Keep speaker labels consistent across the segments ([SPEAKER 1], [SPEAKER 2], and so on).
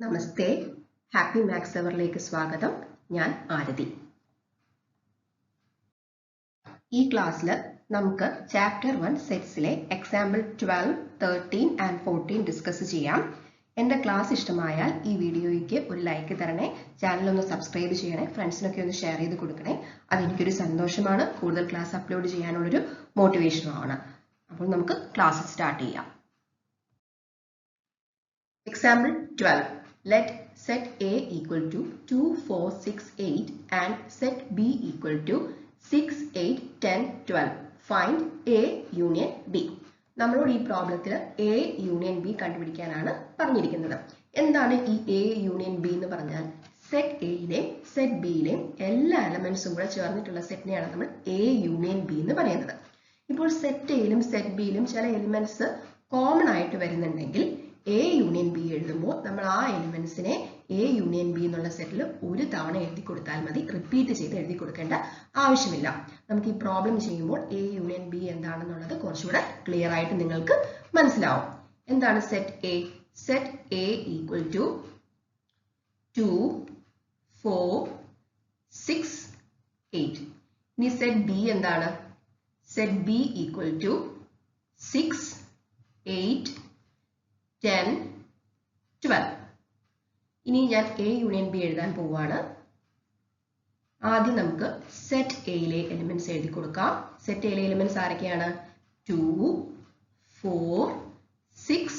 [SPEAKER 1] നമസ്തേ, happy maths അവറിലേക്ക് സ്വാഗതം. ഞാൻ ആരതി. ഈ ക്ലാസ്സിൽ നമുക്ക് ചാപ്റ്റർ 1 സെറ്റ്സിലെ എക്സാമ്പിൾ 12, 13 ആൻഡ് 14 ഡിസ്കസ് ചെയ്യാം. എൻ്റെ ക്ലാസ് ഇഷ്ടമായാൽ ഈ വീഡിയോയ്ക്ക് ഒരു ലൈക്ക് തരണേ, ചാനൽ ഒന്ന് സബ്സ്ക്രൈബ് ചെയ്യണേ, ഫ്രണ്ട്സിനൊക്കെ ഒന്ന് ഷെയർ ചെയ്ത് കൊടുക്കണേ. അതെനിക്കൊരു സന്തോഷമാണ്, കൂടുതൽ ക്ലാസ് അപ്ലോഡ് ചെയ്യാനുള്ളൊരു മോട്ടിവേഷനുമാണ്. അപ്പോൾ നമുക്ക് ക്ലാസ് സ്റ്റാർട്ട് ചെയ്യാം. Example 12. Let set A equal to 2, 4, 6, 8 and set B equal to 6, 8, 10, 12. Find A union B. നമ്മളോട് ഈ പ്രോബ്ലത്തിൽ A യൂണിയൻ B കണ്ടുപിടിക്കാനാണ് പറഞ്ഞിരിക്കുന്നത്. എന്താണ് ഈ A യൂണിയൻ B എന്ന് പറഞ്ഞാൽ? സെറ്റ് എയിലെയും സെറ്റ് ബിയിലെയും എല്ലാ എലമെന്റ്സും കൂടെ ചേർന്നിട്ടുള്ള സെറ്റിനെയാണ് നമ്മൾ A യൂണിയൻ B എന്ന് പറയുന്നത്. ഇപ്പോൾ സെറ്റ് എയിലും സെറ്റ് ബിയിലും ചില എലിമെന്റ്സ് കോമൺ ആയിട്ട് വരുന്നുണ്ടെങ്കിൽ A യൂണിയൻ B എഴുതുമ്പോൾ നമ്മൾ ആ എലിമെന്റ്സിനെ A യൂണിയൻ B എന്നുള്ള സെറ്റിൽ ഒരു തവണ എഴുതി കൊടുത്താൽ മതി, റിപ്പീറ്റ് ചെയ്ത് എഴുതി കൊടുക്കേണ്ട ആവശ്യമില്ല. നമുക്ക് ഈ പ്രോബ്ലം ചെയ്യുമ്പോൾ A യൂണിയൻ B എന്താണെന്നുള്ളത് കുറച്ചുകൂടെ ക്ലിയർ ആയിട്ട് നിങ്ങൾക്ക് മനസ്സിലാവും. എന്താണ് set A? Set A equal to 2, 4, 6, 8. ഇനി സെറ്റ് B എന്താണ്? Set B equal to 6, 8, 10, 12. ഇനി ഞാൻ A യൂണിയൻ B എഴുതാൻ പോവാണ്. ആദ്യം നമുക്ക് സെറ്റ് എയിലെ എലിമെന്റ്സ് എഴുതി കൊടുക്കാം. സെറ്റ് എയിലെ എലിമെന്റ്സ് ആരൊക്കെയാണ്? 2, 4, 6,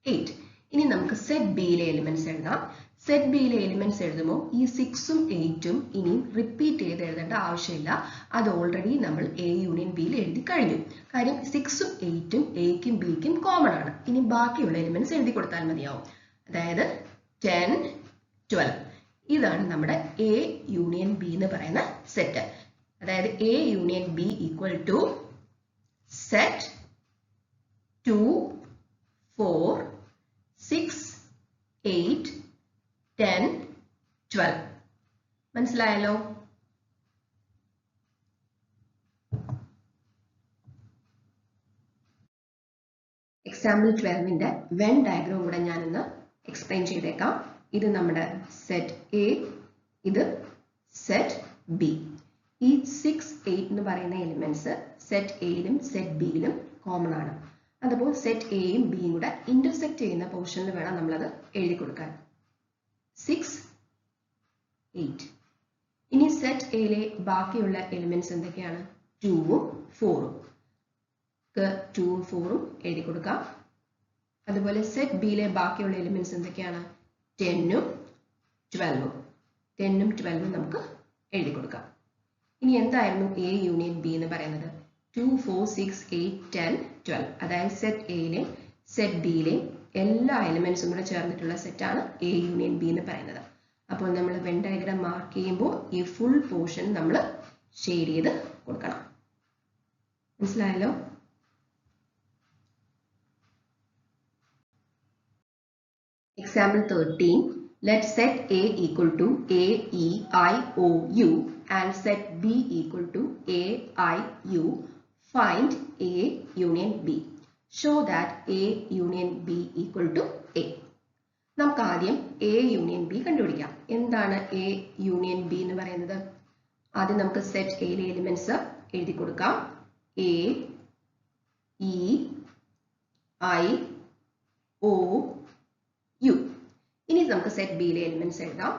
[SPEAKER 1] 8. ഇനി നമുക്ക് സെറ്റ് ബിയിലെ എലിമെന്റ്സ് എഴുതാം. സെറ്റ് ബിയിലെ എലിമെന്റ്സ് എഴുതുമ്പോൾ ഈ 6ഉം 8ഉം ഇനിയും റിപ്പീറ്റ് ചെയ്ത് എഴുതേണ്ട ആവശ്യമില്ല. അത് ഓൾറെഡി നമ്മൾ A യൂണിയൻ ബിയിൽ എഴുതി കഴിഞ്ഞു. കാര്യം 6ഉം 8ഉം Aക്കും Bക്കും കോമൺ ആണ്. ഇനി ബാക്കിയുള്ള എലിമെന്റ്സ് എഴുതി കൊടുത്താൽ മതിയാവും. അതായത് 10, 12. ഇതാണ് നമ്മുടെ A യൂണിയൻ B എന്ന് പറയുന്ന സെറ്റ്. അതായത് A union B equal to set 2, 4, 6, 8, 10, 12. മനസ്സിലായല്ലോ? എക്സാമ്പിൾ 12ന്റെ വെൻ ഡയഗ്രാം കൂടെ ഞാനിന്ന് എക്സ്പ്ലെയിൻ ചെയ്തേക്കാം. ഇത് നമ്മുടെ സെറ്റ് എ, ഇത് സെറ്റ് ബി. ഈ 6, 8 എന്ന് പറയുന്ന എലിമെന്റ്സ് സെറ്റ് എയിലും സെറ്റ് ബിയിലും കോമൺ ആണ്. അതുപോലെ സെറ്റ് എയും ബിയും കൂടെ ഇന്റർസെക്ട് ചെയ്യുന്ന പോർഷനിൽ വേണം നമ്മളത് എഴുതി കൊടുക്കാൻ. 6, 8. ഇനി സെറ്റ് എയിലെ ബാക്കിയുള്ള എലിമെന്റ്സ് എന്തൊക്കെയാണ്? 2ഉം 4ഉം. 2ഉം 4ഉം എഴുതി കൊടുക്കാം. അതുപോലെ സെറ്റ് ബിയിലെ ബാക്കിയുള്ള എലിമെന്റ്സ് എന്തൊക്കെയാണ്? 10ഉം 12ഉം. 10ഉം 12ഉം നമുക്ക് എഴുതി കൊടുക്കാം. ഇനി എന്തായിരുന്നു A യൂണിയൻ B എന്ന് പറയുന്നത്? 2, 4, 6, 8, 10, 12. അതായത് സെറ്റ് എയിലെയും സെറ്റ് ബിയിലെയും എല്ലാ എലിമെന്റ്സും കൂടെ ചേർന്നിട്ടുള്ള സെറ്റാണ് A യൂണിയൻ B എന്ന് പറയുന്നത്. അപ്പോൾ നമ്മൾ വെൻ ഡയഗ്രാം മാർക്ക് ചെയ്യുമ്പോൾ ഈ ഫുൾ പോർഷൻ നമ്മൾ ഷെയ്ഡ് ചെയ്ത് കൊടുക്കണം. മനസ്സിലായല്ലോ? Example 13. Let set A equal to A, E, I, O, U and set B equal to A, I, U. Find A union B. Show that A union B equal to A. നമുക്ക് ആദ്യം A union B കണ്ടുപിടിക്കാം. എന്താണ് A union B എന്ന് പറയുന്നത്? ആദ്യം നമുക്ക് set എയിലെ elements എഴുതി കൊടുക്കാം. A, E, I, O, U. ഇനി നമുക്ക് സെറ്റ് ബിയിലെ എലിമെന്റ്സ് എഴുതാം.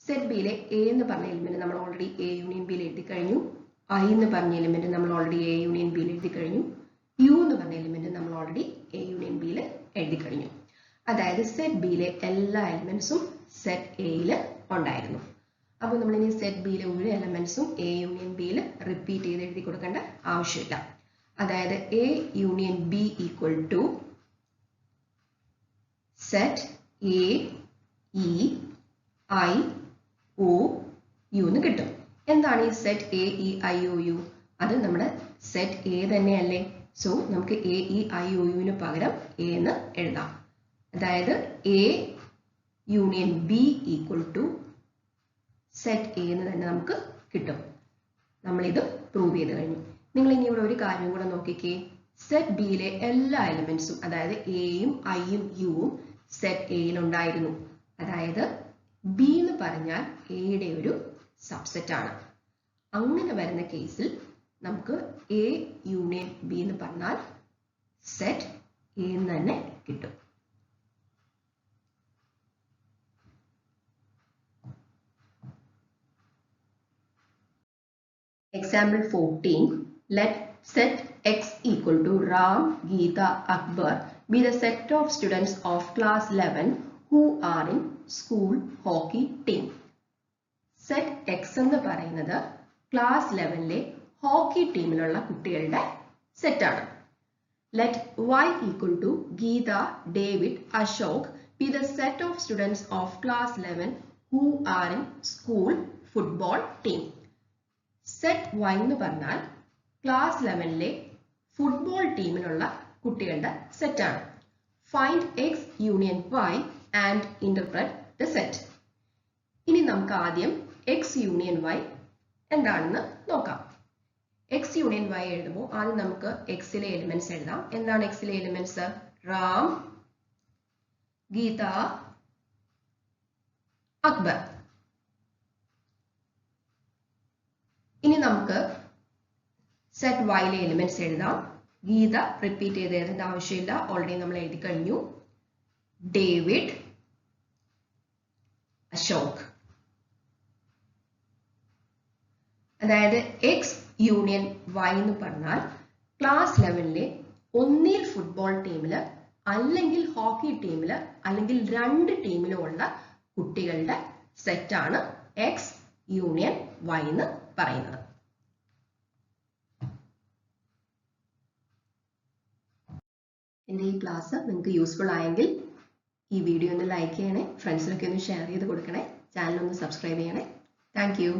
[SPEAKER 1] സെറ്റ് ബിയിലെ A എന്ന് പറഞ്ഞ എലിമെന്റ് നമ്മൾ ഓൾറെഡി A യൂണിയൻ ബിയിൽ എഴുതി കഴിഞ്ഞു. I എന്ന് പറഞ്ഞ എലിമെന്റ് നമ്മൾ ഓൾറെഡി A യൂണിയൻ ബിയിൽ എഴുതി കഴിഞ്ഞു. U എന്ന് പറഞ്ഞ എലിമെന്റ് നമ്മൾ ഓൾറെഡി A യൂണിയൻ ബിയിൽ എഴുതി കഴിഞ്ഞു. അതായത് സെറ്റ് ബിയിലെ എല്ലാ എലിമെന്റ്സും സെറ്റ് എയിൽ ഉണ്ടായിരുന്നു. അപ്പോൾ നമ്മൾ ഇനി സെറ്റ് ബിയിലെ ഒരു എലിമെന്റ്സും A യൂണിയൻ ബിയിൽ റിപ്പീറ്റ് ചെയ്ത് എഴുതി കൊടുക്കേണ്ട ആവശ്യമില്ല. അതായത് A union B equal to set A, E, I, O, U എന്ന് കിട്ടും. എന്താണ് ഈ set A, E, I, O, U? അത് നമ്മുടെ സെറ്റ് A തന്നെയല്ലേ? സോ നമുക്ക് A, E, I, O, U പകരം A എന്ന് എഴുതാം. അതായത് A union B equal to set A എന്ന് തന്നെ നമുക്ക് കിട്ടും. നമ്മളിത് പ്രൂവ് ചെയ്ത് കഴിഞ്ഞു. നിങ്ങൾ ഇനി ഇവിടെ ഒരു കാര്യം കൂടെ നോക്കിക്കേ. സെറ്റ് ബിയിലെ എല്ലാ എലിമെന്റ്സും അതായത് എയും ഐയും യുവും സെറ്റ് എയിൽ ഉണ്ടായിരുന്നു. അതായത് ബി എന്ന് പറഞ്ഞാൽ എയുടെ ഒരു സബ്സെറ്റ് ആണ്. അങ്ങനെ വരുന്ന കേസിൽ നമുക്ക് എ യൂണിയൻ ബി എന്ന് പറഞ്ഞാൽ സെറ്റ് എ എന്ന് തന്നെ കിട്ടും. Example 14. Let set X equal to Ram, Geeta, Akbar be the set of students of class 11 who are in school hockey team. Set X എന്ന് പറയുന്നത് ക്ലാസ് 11ലെ ഹോക്കി ടീമിലുള്ള കുട്ടികളുടെ സെറ്റാണ്. Let Y equal to Geeta, David, Ashok be the set of students of class 11 who are in school football team. Set Y എന്ന് പറഞ്ഞാൽ class 11ലെ football ടീമിലുള്ള കുട്ടികളുടെ സെറ്റാണ്. Find X union Y and interpret the set. ഇനി നമുക്ക് ആദ്യം X union Y എന്താണെന്ന് നോക്കാം. X union Y എഴുതുമ്പോൾ ആദ്യം നമുക്ക് Xലെ എലിമെന്റ്സ് എഴുതാം. എന്താണ് Xലെ എലിമെന്റ്സ്? റാം, ഗീത, അക്ബർ. ഇനി നമുക്ക് സെറ്റ് Yലെ എലിമെന്റ്സ് എഴുതാം. ഗീത റിപ്പീറ്റ് ചെയ്ത് എഴുതേണ്ട ആവശ്യമില്ല, ഓൾറെഡി നമ്മൾ എഴുതി കഴിഞ്ഞു. ഡേവിഡ്, അശോക്. അതായത് X യൂണിയൻ Y എന്ന് പറഞ്ഞാൽ ക്ലാസ് 11ലെ ഒന്നിൽ ഫുട്ബോൾ ടീമില് അല്ലെങ്കിൽ ഹോക്കി ടീമില് അല്ലെങ്കിൽ രണ്ട് ടീമിലും ഉള്ള കുട്ടികളുടെ സെറ്റാണ് X യൂണിയൻ Y എന്ന് പറയുന്നത്. എൻ്റെ ഈ ക്ലാസ് നിങ്ങൾക്ക് യൂസ്ഫുൾ ആയെങ്കിൽ ഈ വീഡിയോ ഒന്ന് ലൈക്ക് ചെയ്യണേ, ഫ്രണ്ട്സിനൊക്കെ ഒന്ന് ഷെയർ ചെയ്ത് കൊടുക്കണേ, ചാനൽ ഒന്ന് സബ്സ്ക്രൈബ് ചെയ്യണേ. Thank you.